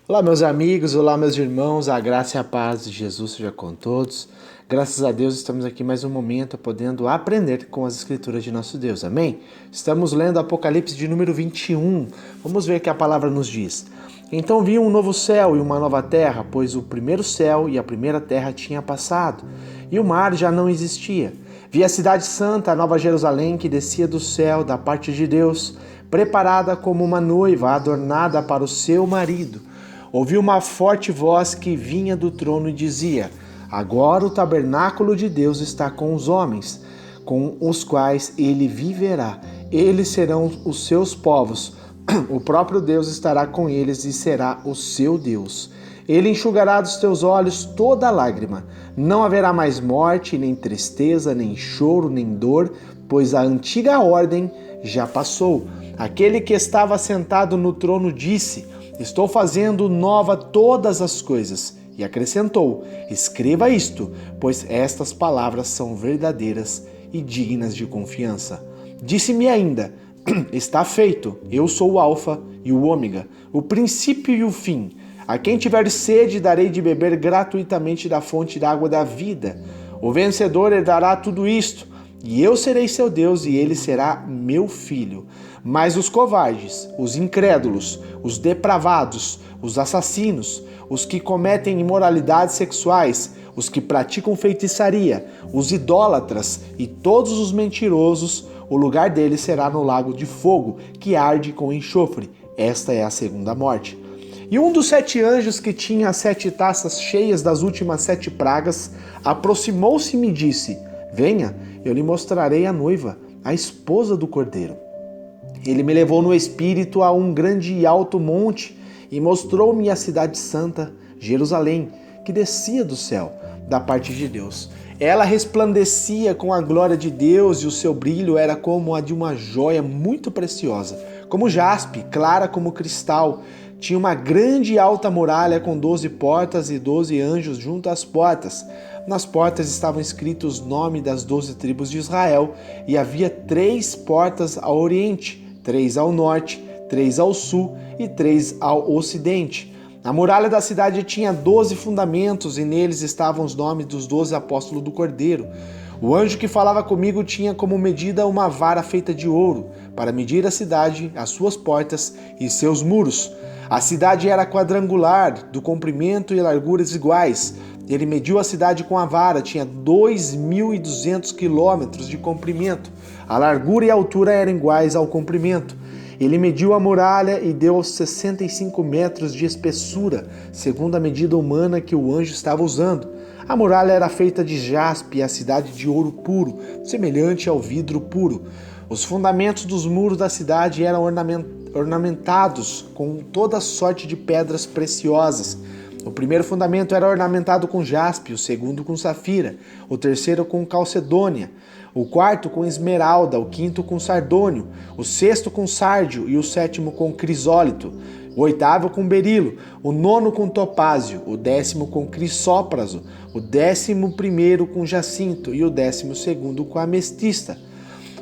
Olá, meus amigos, olá, meus irmãos, a graça e a paz de Jesus seja com todos. Graças a Deus estamos aqui mais um momento podendo aprender com as escrituras de nosso Deus, amém? Estamos lendo Apocalipse de número 21, vamos ver o que a palavra nos diz. Então vi um novo céu e uma nova terra, pois o primeiro céu e a primeira terra tinha passado, e o mar já não existia. Vi a cidade santa, a nova Jerusalém, que descia do céu da parte de Deus, preparada como uma noiva adornada para o seu marido. Ouvi uma forte voz que vinha do trono e dizia: agora o tabernáculo de Deus está com os homens, com os quais ele viverá. Eles serão os seus povos. O próprio Deus estará com eles e será o seu Deus. Ele enxugará dos teus olhos toda lágrima. Não haverá mais morte, nem tristeza, nem choro, nem dor, pois a antiga ordem já passou. Aquele que estava sentado no trono disse: estou fazendo nova todas as coisas. E acrescentou: escreva isto, pois estas palavras são verdadeiras e dignas de confiança. Disse-me ainda: está feito, eu sou o Alfa e o Ômega, o princípio e o fim. A quem tiver sede darei de beber gratuitamente da fonte da água da vida. O vencedor herdará tudo isto, e eu serei seu Deus e ele será meu filho. Mas os covardes, os incrédulos, os depravados, os assassinos, os que cometem imoralidades sexuais, os que praticam feitiçaria, os idólatras e todos os mentirosos, o lugar deles será no lago de fogo, que arde com enxofre. Esta é a segunda morte. E um dos 7 anjos que tinha as 7 taças cheias das últimas 7 pragas, aproximou-se e me disse: venha, eu lhe mostrarei a noiva, a esposa do Cordeiro. Ele me levou no espírito a um grande e alto monte e mostrou-me a cidade santa, Jerusalém, que descia do céu, da parte de Deus. Ela resplandecia com a glória de Deus e o seu brilho era como a de uma joia muito preciosa, como jaspe, clara como cristal. Tinha uma grande e alta muralha com 12 portas e 12 anjos junto às portas. Nas portas estavam escritos os nomes das 12 tribos de Israel e havia 3 portas ao oriente, 3 ao norte, 3 ao sul e 3 ao ocidente. A muralha da cidade tinha 12 fundamentos e neles estavam os nomes dos 12 apóstolos do Cordeiro. O anjo que falava comigo tinha como medida uma vara feita de ouro, para medir a cidade, as suas portas e seus muros. A cidade era quadrangular, do comprimento e larguras iguais. Ele mediu a cidade com a vara, tinha 2.200 quilômetros de comprimento. A largura e a altura eram iguais ao comprimento. Ele mediu a muralha e deu 65 metros de espessura, segundo a medida humana que o anjo estava usando. A muralha era feita de jaspe e a cidade de ouro puro, semelhante ao vidro puro. Os fundamentos dos muros da cidade eram ornamentados com toda sorte de pedras preciosas. O primeiro fundamento era ornamentado com jaspe, o segundo com safira, o terceiro com calcedônia, o quarto com esmeralda, o quinto com sardônio, o sexto com sárdio e o sétimo com crisólito, o oitavo com berilo, o nono com topázio, o 10º com crisópraso, o 11º com jacinto e o 12º com ametista.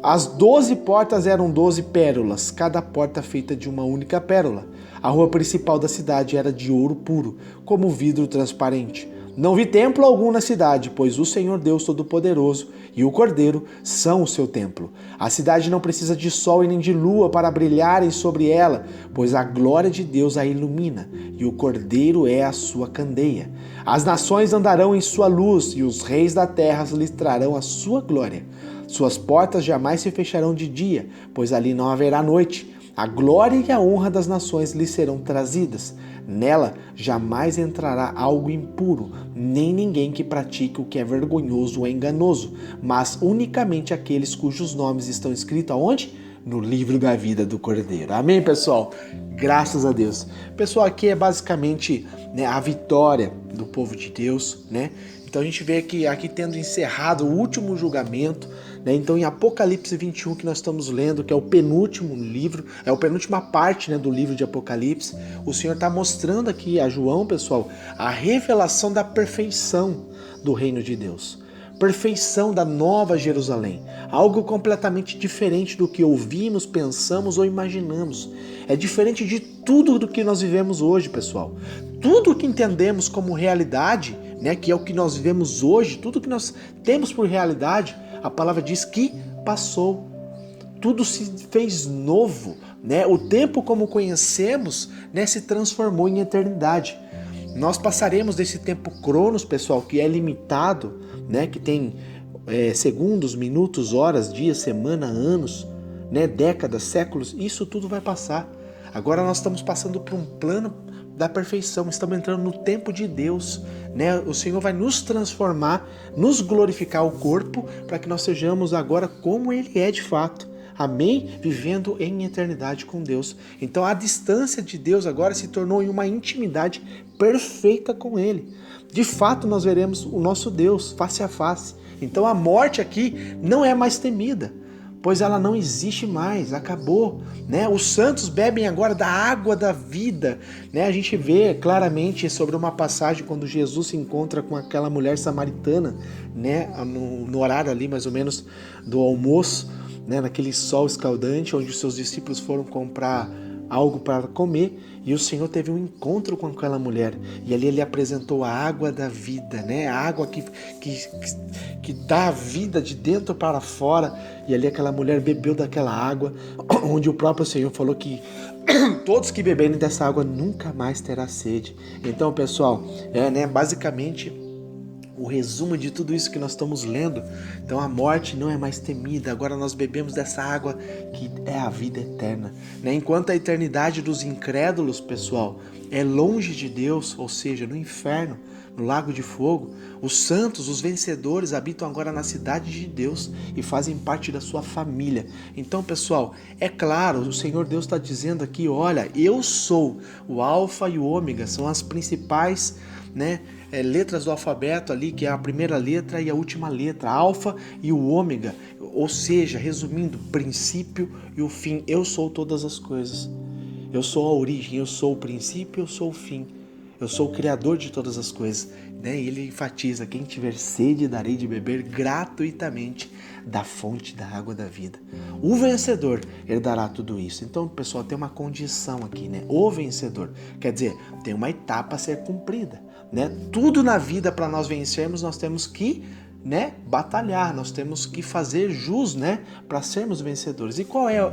As 12 portas eram 12 pérolas, cada porta feita de uma única pérola. A rua principal da cidade era de ouro puro, como vidro transparente. Não vi templo algum na cidade, pois o Senhor Deus Todo-Poderoso e o Cordeiro são o seu templo. A cidade não precisa de sol e nem de lua para brilharem sobre ela, pois a glória de Deus a ilumina, e o Cordeiro é a sua candeia. As nações andarão em sua luz, e os reis da terra lhes trarão a sua glória. Suas portas jamais se fecharão de dia, pois ali não haverá noite. A glória e a honra das nações lhe serão trazidas. Nela jamais entrará algo impuro, nem ninguém que pratique o que é vergonhoso ou enganoso, mas unicamente aqueles cujos nomes estão escritos aonde? No livro da vida do Cordeiro. Amém, pessoal? Graças a Deus. Pessoal, aqui é basicamente, a vitória do povo de Deus, né? Então a gente vê que aqui tendo encerrado o último julgamento, né? Então em Apocalipse 21 que nós estamos lendo, que é o penúltimo livro, é a penúltima parte, né, do livro de Apocalipse, o Senhor está mostrando aqui a João, pessoal, a revelação da perfeição do reino de Deus. perfeição da nova Jerusalém, algo completamente diferente do que ouvimos, pensamos ou imaginamos. É diferente de tudo do que nós vivemos hoje, pessoal. Tudo que entendemos como realidade, né, que é o que nós vivemos hoje, tudo que nós temos por realidade, a palavra diz que passou. Tudo se fez novo, né? O tempo como conhecemos, né, se transformou em eternidade. Nós passaremos desse tempo cronos, pessoal, que é limitado, né, que tem segundos, minutos, horas, dias, semana, anos, né, décadas, séculos, isso tudo vai passar. Agora nós estamos passando por um plano da perfeição, estamos entrando no tempo de Deus, né? O Senhor vai nos transformar, nos glorificar o corpo, para que nós sejamos agora como Ele é de fato. Amém? Vivendo em eternidade com Deus. Então a distância de Deus agora se tornou em uma intimidade perfeita com Ele. De fato nós veremos o nosso Deus face a face. Então a morte aqui não é mais temida, pois ela não existe mais, acabou, né? Os santos bebem agora da água da vida, né? A gente vê claramente sobre uma passagem quando Jesus se encontra com aquela mulher samaritana, né? No horário ali mais ou menos do almoço, né? Naquele sol escaldante, onde os seus discípulos foram comprar algo para comer, e o Senhor teve um encontro com aquela mulher, e ali ele apresentou a água da vida, né? A água que dá a vida de dentro para fora, e ali aquela mulher bebeu daquela água, onde o próprio Senhor falou que todos que beberem dessa água nunca mais terá sede. Então, pessoal, basicamente o resumo de tudo isso que nós estamos lendo. Então a morte não é mais temida, agora nós bebemos dessa água que é a vida eterna, né? Enquanto a eternidade dos incrédulos, pessoal, é longe de Deus, ou seja, no inferno, no lago de fogo, os santos, os vencedores, habitam agora na cidade de Deus e fazem parte da sua família. Então, pessoal, é claro, o Senhor Deus está dizendo aqui, olha, eu sou o Alfa e o Ômega, são as principais, né, letras do alfabeto ali, que é a primeira letra e a última letra, alfa e o ômega, ou seja, resumindo, princípio e o fim. Eu sou todas as coisas, eu sou a origem, eu sou o princípio, eu sou o fim, eu sou o criador de todas as coisas, né? E ele enfatiza, quem tiver sede darei de beber gratuitamente da fonte da água da vida. O vencedor herdará tudo isso. Então, pessoal, tem uma condição aqui, né? O vencedor, quer dizer, tem uma etapa a ser cumprida, né? Tudo na vida, para nós vencermos, nós temos que, né, batalhar, nós temos que fazer jus, né, para sermos vencedores. E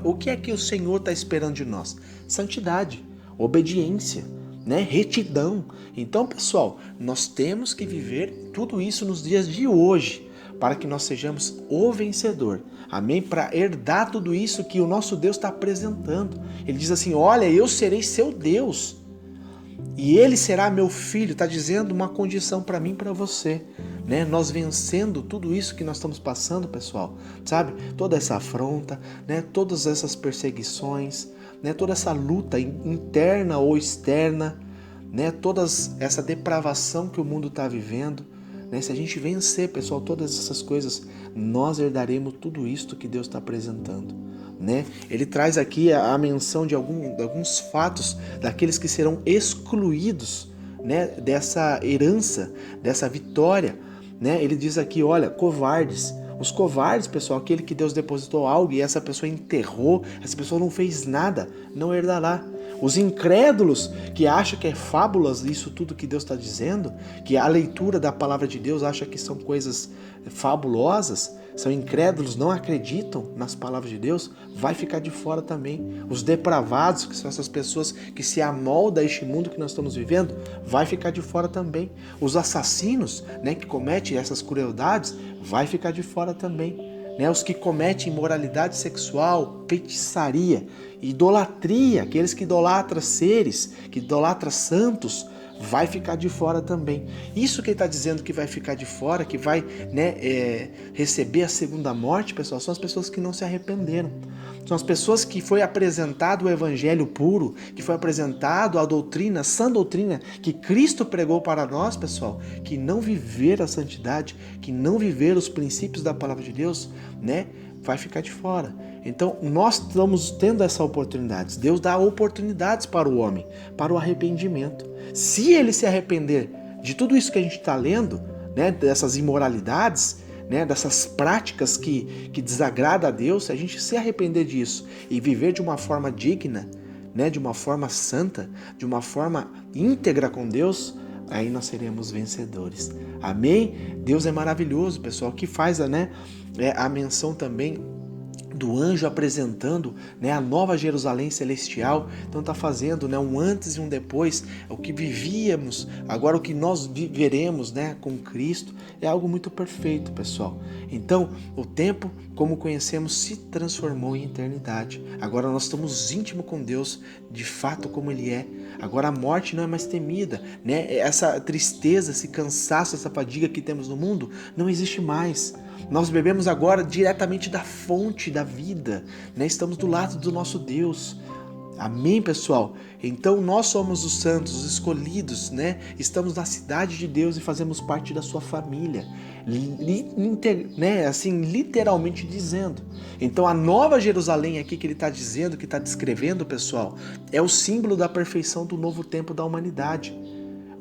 o que é que o Senhor está esperando de nós? Santidade, obediência, né, retidão. Então, pessoal, nós temos que viver tudo isso nos dias de hoje, para que nós sejamos o vencedor. Amém? Para herdar tudo isso que o nosso Deus está apresentando. Ele diz assim, olha, eu serei seu Deus e ele será meu filho. Está dizendo uma condição para mim e para você, né? Nós vencendo tudo isso que nós estamos passando, pessoal, sabe? Toda essa afronta, né? Todas essas perseguições, né? Toda essa luta interna ou externa, né? Toda essa depravação que o mundo está vivendo, né? Se a gente vencer, pessoal, todas essas coisas, nós herdaremos tudo isto que Deus está apresentando, né? Ele traz aqui a menção de alguns fatos daqueles que serão excluídos, né, dessa herança, dessa vitória, né? Ele diz aqui, olha, covardes. Os covardes, pessoal, aquele que Deus depositou algo e essa pessoa enterrou, essa pessoa não fez nada, não herdará. Os incrédulos que acham que é fábulas isso tudo que Deus está dizendo, que a leitura da palavra de Deus acha que são coisas fabulosas, são incrédulos, não acreditam nas palavras de Deus, vai ficar de fora também. Os depravados, que são essas pessoas que se amoldam a este mundo que nós estamos vivendo, vai ficar de fora também. Os assassinos, né, que cometem essas crueldades, vai ficar de fora também. Né, os que cometem imoralidade sexual, feitiçaria, idolatria, aqueles que idolatram seres, que idolatram santos, vai ficar de fora também. Isso que ele está dizendo que vai ficar de fora, que vai, né, receber a segunda morte, pessoal, são as pessoas que não se arrependeram. São as pessoas que foi apresentado o evangelho puro, que foi apresentado a doutrina, a sã doutrina que Cristo pregou para nós, pessoal, que não viver a santidade, que não viver os princípios da palavra de Deus, né, vai ficar de fora. Então, nós estamos tendo essa oportunidade. Deus dá oportunidades para o homem, para o arrependimento. Se ele se arrepender de tudo isso que a gente está lendo, né, dessas imoralidades, né, dessas práticas que desagradam a Deus, se a gente se arrepender disso e viver de uma forma digna, né, de uma forma santa, de uma forma íntegra com Deus, aí nós seremos vencedores. Amém? Deus é maravilhoso, pessoal, que faz a menção também do anjo apresentando, né, a nova Jerusalém celestial. Então está fazendo, né, um antes e um depois. O que vivíamos, agora o que nós viveremos, né, com Cristo, é algo muito perfeito, pessoal. Então o tempo, como conhecemos, se transformou em eternidade. Agora nós estamos íntimos com Deus, de fato como Ele é. Agora a morte não é mais temida, né? Essa tristeza, esse cansaço, essa fadiga que temos no mundo não existe mais. Nós bebemos agora diretamente da fonte da vida, né? Estamos do lado do nosso Deus. Amém, pessoal? Então nós somos os santos, os escolhidos, né? Estamos na cidade de Deus e fazemos parte da sua família, né? Assim, literalmente dizendo. Então a nova Jerusalém aqui que ele está dizendo, que está descrevendo, pessoal, é o símbolo da perfeição do novo tempo da humanidade,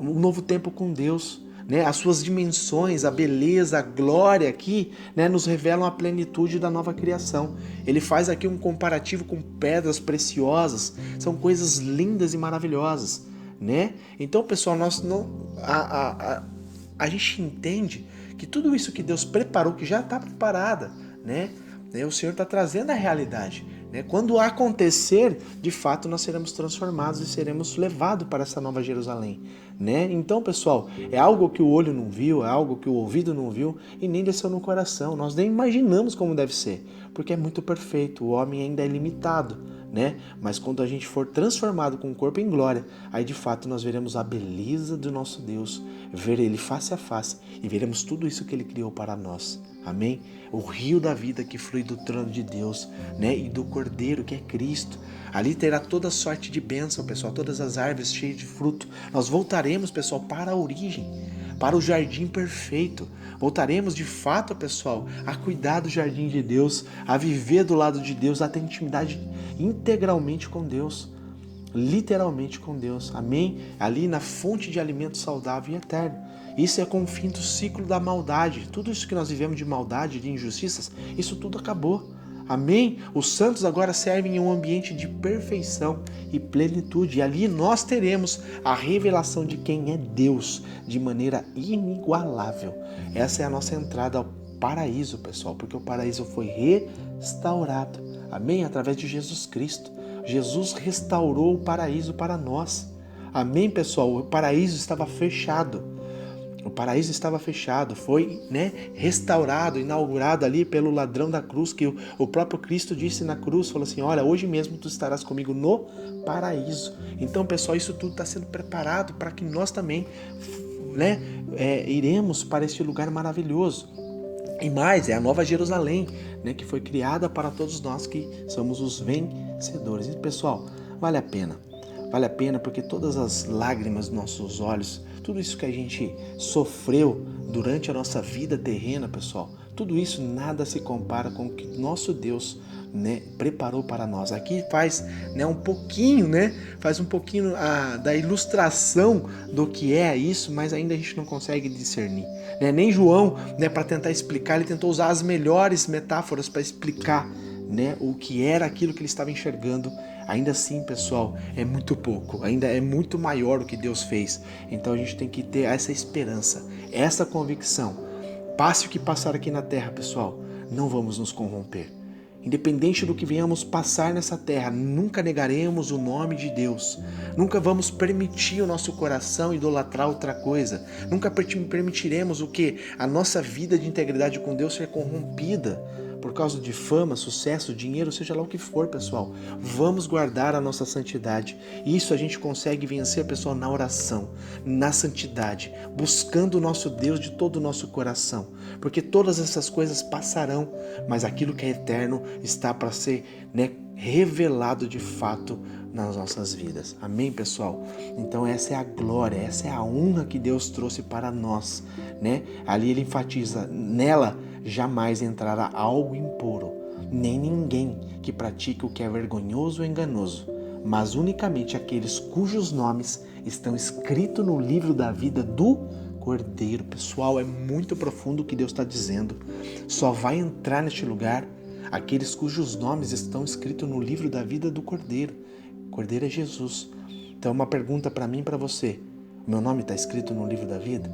um novo tempo com Deus. Né, as suas dimensões, a beleza, a glória aqui, né, nos revelam a plenitude da nova criação. Ele faz aqui um comparativo com pedras preciosas, são coisas lindas e maravilhosas, né? Então, pessoal, a gente entende que tudo isso que Deus preparou, que já está preparada, né? O Senhor está trazendo a realidade. Quando acontecer, de fato nós seremos transformados e seremos levados para essa nova Jerusalém, né? Então, pessoal, é algo que o olho não viu, é algo que o ouvido não viu e nem desceu no coração. Nós nem imaginamos como deve ser, porque é muito perfeito, o homem ainda é limitado, né? Mas quando a gente for transformado com o corpo em glória, aí de fato nós veremos a beleza do nosso Deus, ver Ele face a face e veremos tudo isso que Ele criou para nós. Amém? O rio da vida que flui do trono de Deus, né? E do Cordeiro, que é Cristo. Ali terá toda sorte de bênção, pessoal, todas as árvores cheias de fruto. Nós voltaremos, pessoal, para a origem, para o jardim perfeito. Voltaremos de fato, pessoal, a cuidar do jardim de Deus, a viver do lado de Deus, a ter intimidade integralmente com Deus, literalmente com Deus. Amém? Ali na fonte de alimento saudável e eterno. Isso é com o fim do ciclo da maldade. Tudo isso que nós vivemos de maldade, de injustiças, isso tudo acabou. Amém? Os santos agora servem em um ambiente de perfeição e plenitude. E ali nós teremos a revelação de quem é Deus de maneira inigualável. Essa é a nossa entrada ao paraíso, pessoal, porque o paraíso foi restaurado. Amém? Através de Jesus Cristo. Jesus restaurou o paraíso para nós. Amém, pessoal? O paraíso estava fechado. O paraíso estava fechado, foi, né, restaurado, inaugurado ali pelo ladrão da cruz, que o próprio Cristo disse na cruz, falou assim, olha, hoje mesmo tu estarás comigo no paraíso. Então, pessoal, isso tudo está sendo preparado para que nós também, né, iremos para este lugar maravilhoso. E mais, é a nova Jerusalém, né, que foi criada para todos nós que somos os vencedores. E, pessoal, vale a pena. Vale a pena porque todas as lágrimas dos nossos olhos, tudo isso que a gente sofreu durante a nossa vida terrena, pessoal, tudo isso nada se compara com o que nosso Deus, né, preparou para nós. Aqui faz, né, um pouquinho da ilustração do que é isso, mas ainda a gente não consegue discernir. Né? Nem João, né, para tentar explicar, ele tentou usar as melhores metáforas para explicar, né, o que era aquilo que ele estava enxergando. Ainda assim, pessoal, é muito pouco, ainda é muito maior o que Deus fez. Então a gente tem que ter essa esperança, essa convicção. Passe o que passar aqui na terra, pessoal, não vamos nos corromper. Independente do que venhamos passar nessa terra, nunca negaremos o nome de Deus. Nunca vamos permitir o nosso coração idolatrar outra coisa. Nunca permitiremos o que? A nossa vida de integridade com Deus ser corrompida por causa de fama, sucesso, dinheiro, seja lá o que for, pessoal. Vamos guardar a nossa santidade. Isso a gente consegue vencer, pessoal, na oração, na santidade, buscando o nosso Deus de todo o nosso coração. Porque todas essas coisas passarão, mas aquilo que é eterno está para ser, né, revelado de fato nas nossas vidas. Amém, pessoal? Então essa é a glória, essa é a honra que Deus trouxe para nós, né? Ali ele enfatiza, nela jamais entrará algo impuro, nem ninguém que pratique o que é vergonhoso ou enganoso, mas unicamente aqueles cujos nomes estão escritos no livro da vida do Cordeiro. Pessoal, é muito profundo o que Deus está dizendo. Só vai entrar neste lugar aqueles cujos nomes estão escritos no livro da vida do Cordeiro. Cordeiro é Jesus. Então, uma pergunta para mim e para você. O meu nome está escrito no livro da vida?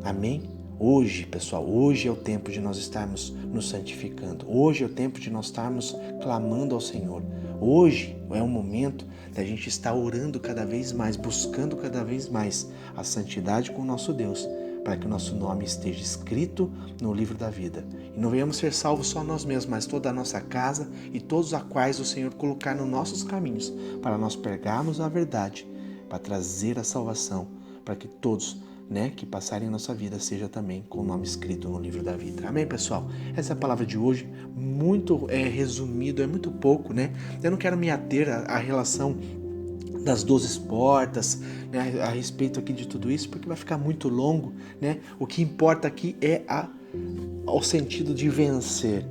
Amém? Hoje, pessoal, hoje é o tempo de nós estarmos nos santificando. Hoje é o tempo de nós estarmos clamando ao Senhor. Hoje é o momento da gente estar orando cada vez mais, buscando cada vez mais a santidade com o nosso Deus, para que o nosso nome esteja escrito no livro da vida. E não venhamos ser salvos só nós mesmos, mas toda a nossa casa e todos a quais o Senhor colocar nos nossos caminhos, para nós pregarmos a verdade, para trazer a salvação, para que todos que passarem a nossa vida seja também com o nome escrito no livro da vida. Amém, pessoal? Essa é a palavra de hoje, muito resumido, é muito pouco, né? Eu não quero me ater à relação das 12 portas, né, a respeito aqui de tudo isso, porque vai ficar muito longo, né? O que importa aqui é o sentido de vencer,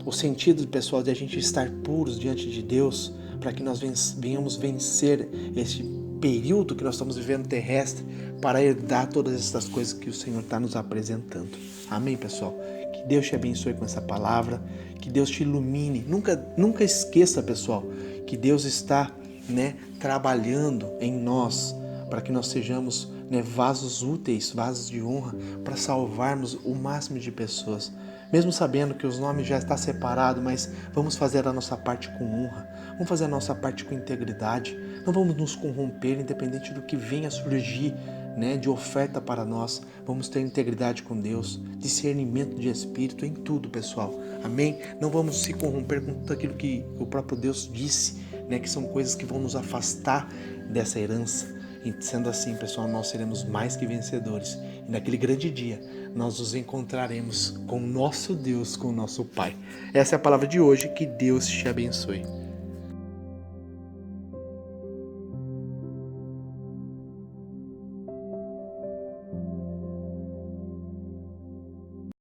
o sentido, pessoal, de a gente estar puros diante de Deus, para que nós venhamos vencer este período que nós estamos vivendo terrestre, para herdar todas essas coisas que o Senhor está nos apresentando. Amém, pessoal? Que Deus te abençoe com essa palavra, que Deus te ilumine. Nunca esqueça, pessoal, que Deus está trabalhando em nós, para que nós sejamos vasos úteis, vasos de honra, para salvarmos o máximo de pessoas. Mesmo sabendo que os nomes já estão separados, mas vamos fazer a nossa parte com honra, vamos fazer a nossa parte com integridade, não vamos nos corromper, independente do que venha a surgir de oferta para nós. Vamos ter integridade com Deus, discernimento de espírito em tudo, pessoal. Amém? Não vamos se corromper com tudo aquilo que o próprio Deus disse, que são coisas que vão nos afastar dessa herança. E sendo assim, pessoal, nós seremos mais que vencedores. E naquele grande dia, nós nos encontraremos com o nosso Deus, com o nosso Pai. Essa é a palavra de hoje. Que Deus te abençoe.